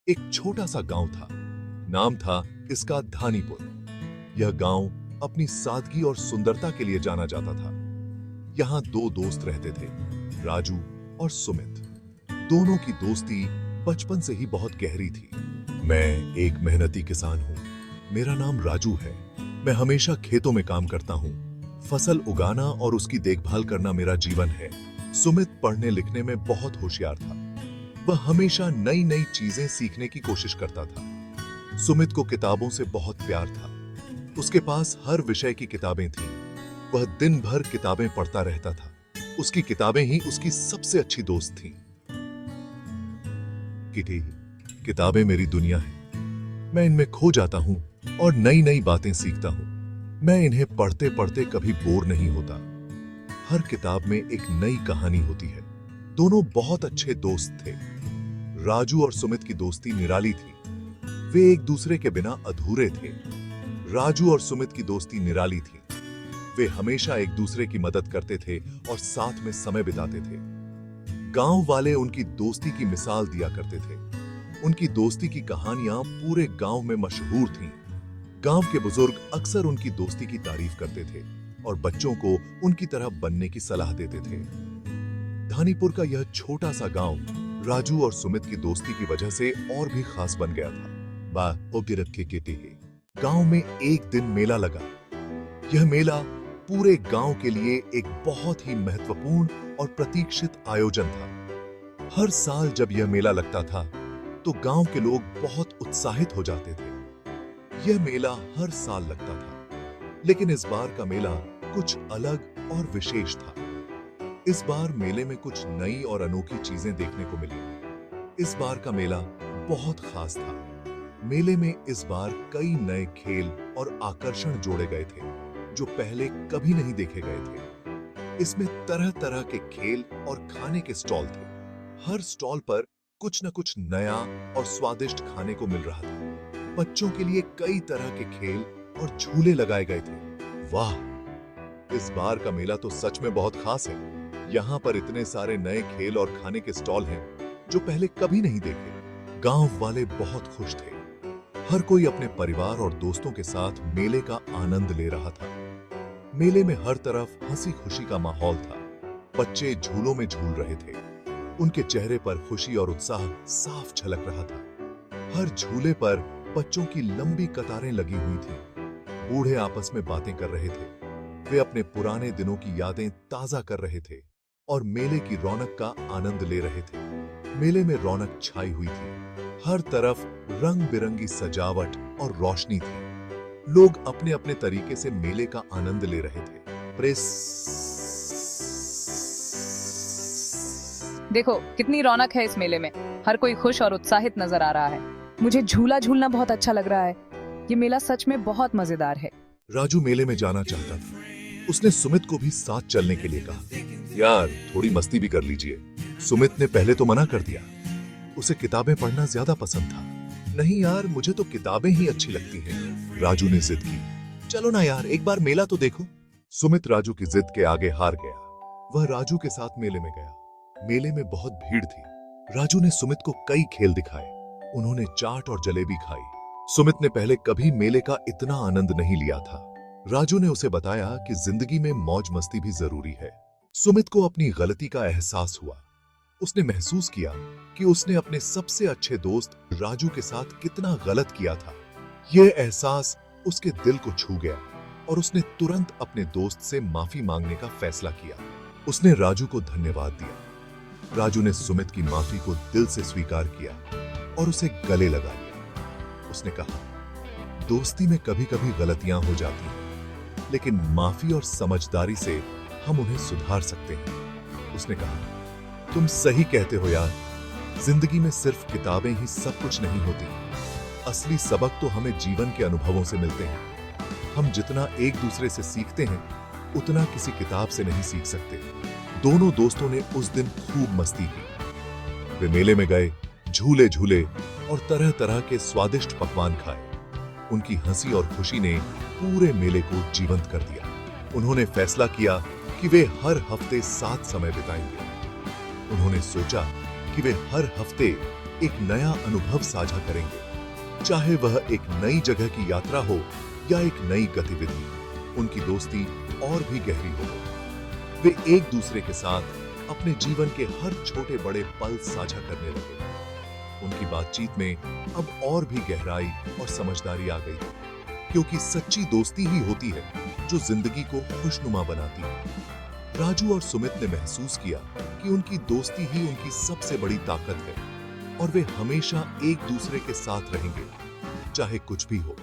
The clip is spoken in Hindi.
एक छोटा सा गांव था। नाम था इसका धानीपुर। यह गांव अपनी सादगी और सुंदरता के लिए जाना जाता था। यहाँ दो दोस्त रहते थे, राजू और सुमित। दोनों की दोस्ती बचपन से ही बहुत गहरी थी। मैं एक मेहनती किसान हूँ। मेरा नाम राजू है। मैं हमेशा खेतों में काम करता हूँ। फसल उगाना और उसकी देखभाल करना मेरा जीवन है। सुमित पढ़ने लिखने में बहुत होशियार था। वह हमेशा नई नई चीजें सीखने की कोशिश करता था। सुमित को किताबों से बहुत प्यार था। उसके पास हर विषय की किताबें थीं। वह दिन भर किताबें पढ़ता रहता था। उसकी किताबें ही उसकी सबसे अच्छी दोस्त थीं। किटी, किताबें मेरी दुनिया है। मैं इनमें खो जाता हूं और नई नई बातें सीखता हूं। मैं इन्हें पढ़ते पढ़ते कभी बोर नहीं होता। हर किताब में एक नई कहानी होती है। दोनों बहुत अच्छे दोस्त थे। राजू और सुमित की दोस्ती निराली थी। वे एक दूसरे के बिना अधूरे थे। राजू और सुमित की दोस्ती निराली थी। वे हमेशा एक दूसरे की मदद करते थे और साथ में समय बिताते थे। गांव वाले उनकी दोस्ती की मिसाल दिया करते थे। उनकी दोस्ती की कहानियां पूरे गांव में मशहूर थीं। गांव के बुजुर्ग अक्सर उनकी दोस्ती की तारीफ करते थे और बच्चों को उनकी तरह बनने की सलाह देते थे। धानीपुर का यह छोटा सा गांव राजू और सुमित की दोस्ती की वजह से और भी खास बन गया था। गांव में एक दिन मेला लगा। यह मेला पूरे गांव के लिए एक बहुत ही महत्वपूर्ण और प्रतीक्षित आयोजन था। हर साल जब यह मेला लगता था तो गांव के लोग बहुत उत्साहित हो जाते थे। यह मेला हर साल लगता था, लेकिन इस बार का मेला कुछ अलग और विशेष था। इस बार मेले में कुछ नई और अनोखी चीजें देखने को मिली। इस बार का मेला बहुत खास था। मेले में इस बार कई नए खेल और आकर्षण जोड़े गए थे जो पहले कभी नहीं देखे गए थे। इसमें तरह तरह के खेल और खाने के स्टॉल थे। हर स्टॉल पर कुछ न कुछ नया और स्वादिष्ट खाने को मिल रहा था। बच्चों के लिए कई तरह के खेल और झूले लगाए गए थे। वाह, इस बार का मेला तो सच में बहुत खास है। यहाँ पर इतने सारे नए खेल और खाने के स्टॉल हैं जो पहले कभी नहीं देखे। गांव वाले बहुत खुश थे। हर कोई अपने परिवार और दोस्तों के साथ मेले का आनंद ले रहा था। मेले में हर तरफ हंसी खुशी का माहौल था। बच्चे झूलों में झूल रहे थे। उनके चेहरे पर खुशी और उत्साह साफ झलक रहा था। हर झूले पर बच्चों की लंबी कतारें लगी हुई थीं। बूढ़े आपस में बातें कर रहे थे। वे अपने पुराने दिनों की यादें ताजा कर रहे थे और मेले की रौनक का आनंद ले रहे थे। मेले में रौनक छाई हुई थी। हर तरफ रंग बिरंगी सजावट और रोशनी थी। लोग अपने अपने तरीके से मेले का आनंद ले रहे थे। प्रेस, देखो कितनी रौनक है इस मेले में। हर कोई खुश और उत्साहित नजर आ रहा है। मुझे झूला झूलना बहुत अच्छा लग रहा है। ये मेला सच में बहुत मजेदार है। राजू मेले में जाना चाहता था। उसने सुमित को भी साथ चलने के लिए कहा। यार, थोड़ी मस्ती भी कर लीजिए। सुमित ने पहले तो मना कर दिया। उसे किताबें पढ़ना ज्यादा पसंद था। नहीं यार, मुझे तो किताबें ही अच्छी लगती हैं। राजू ने जिद की। चलो ना यार, एक बार मेला तो देखो। सुमित राजू की जिद के आगे हार गया। वह राजू के साथ मेले में गया। मेले में बहुत भीड़ थी। राजू ने सुमित को कई खेल दिखाए। उन्होंने चाट और जलेबी खाई। सुमित ने पहले कभी मेले का इतना आनंद नहीं लिया था। राजू ने उसे बताया कि जिंदगी में मौज मस्ती भी जरूरी है। सुमित को अपनी गलती का एहसास हुआ। उसने महसूस किया कि उसने अपने सबसे अच्छे दोस्त राजू के साथ कितना गलत किया था। यह एहसास उसके दिल को छू गया और उसने तुरंत अपने दोस्त से माफी मांगने का फैसला किया। उसने राजू को धन्यवाद दिया। राजू ने सुमित की माफी को दिल से स्वीकार किया और उसे गले लगा लिया। उसने कहा, दोस्ती में कभी कभी गलतियां हो जाती हैं, लेकिन माफी और समझदारी से हम उन्हें सुधार सकते हैं। उसने कहा, तुम सही कहते हो यार। जिंदगी में सिर्फ किताबें ही सब कुछ नहीं होती। असली सबक तो हमें जीवन के अनुभवों से मिलते हैं। हम जितना एक दूसरे से सीखते हैं, उतना किसी किताब से नहीं सीख सकते। दोनों दोस्तों ने उस दिन खूब मस्ती की। वे मेले में गए, झूले झूले और तरह तरह के स्वादिष्ट पकवान खाए। उनकी हंसी और खुशी ने पूरे मेले को जीवंत कर दिया। उन्होंने फैसला किया कि वे हर हफ्ते साथ समय बिताएंगे। उन्होंने सोचा कि वे हर हफ्ते एक नया अनुभव साझा करेंगे, चाहे वह एक नई जगह की यात्रा हो या एक नई गतिविधि। उनकी दोस्ती और भी गहरी हो गई। वे एक दूसरे के साथ अपने जीवन के हर छोटे बड़े पल साझा करने लगे। उनकी बातचीत में अब और भी गहराई और समझदारी आ गई, क्योंकि सच्ची दोस्ती ही होती है जो जिंदगी को खुशनुमा बनाती है। राजू और सुमित ने महसूस किया कि उनकी दोस्ती ही उनकी सबसे बड़ी ताकत है और वे हमेशा एक दूसरे के साथ रहेंगे, चाहे कुछ भी हो।